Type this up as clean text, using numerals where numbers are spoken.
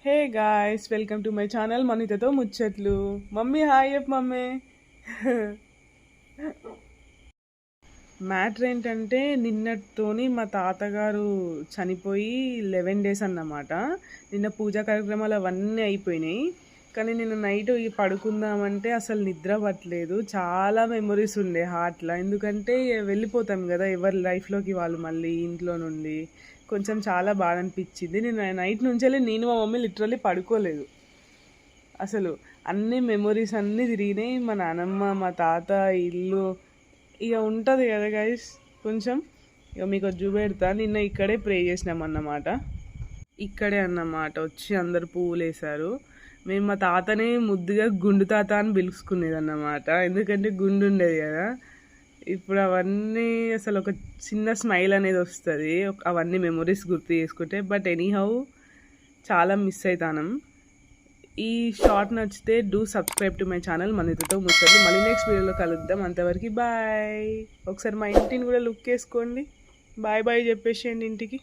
Hey guys, welcome to my channel మనితతో ముచ్చట్లు. Mummy hi చెప్పు మమ్మీ. మ్యాటర్ ఏంటంటే నిన్నటితోని మా తాతగారు చనిపోయి 11 డేస్ అన్నమాట. నిన్న పూజా కార్యక్రమాలు అవన్నీ అయిపోయినాయి. కానీ నిన్న నైట్ పడుకుందామంటే అసలు నిద్ర పట్టలేదు. చాలా మెమొరీస్ ఉండే హార్ట్లో. ఎందుకంటే వెళ్ళిపోతాం కదా ఎవరి లైఫ్లోకి వాళ్ళు, మళ్ళీ ఇంట్లో నుండి కొంచెం చాలా బాధ అనిపించింది. నేను నైట్ నుంచి నేను మా మమ్మీ లిటరల్లీ పడుకోలేదు. అసలు అన్ని మెమొరీస్ అన్నీ తిరిగినాయి. మా నానమ్మ, మా తాత, ఇల్లు ఇక ఉంటుంది కదా గైస్. కొంచెం ఇక మీకు చూపెడతా. నిన్న ఇక్కడే ప్రే చేసినామన్నమాట. ఇక్కడే అన్నమాట వచ్చి అందరు పువ్వులు వేశారు. మేము మా తాతని ముద్దుగా గుండు తాత అని పిలుచుకునేది అన్నమాట. ఎందుకంటే గుండు ఉండేది కదా. ఇప్పుడు అవన్నీ అసలు ఒక చిన్న స్మైల్ అనేది వస్తుంది అవన్నీ మెమొరీస్ గుర్తు చేసుకుంటే. బట్ ఎనీహౌ చాలా మిస్ అవుతాను. ఈ షార్ట్ నచ్చితే do subscribe to my channel మనితతో ముచ్చట్లు. మళ్ళీ నెక్స్ట్ వీడియోలో కలుద్దాం. అంతవరకు బాయ్. ఒకసారి మా ఇంటిని కూడా లుక్ వేసుకోండి. బాయ్ బాయ్ చెప్పేసేయండి ఇంటికి.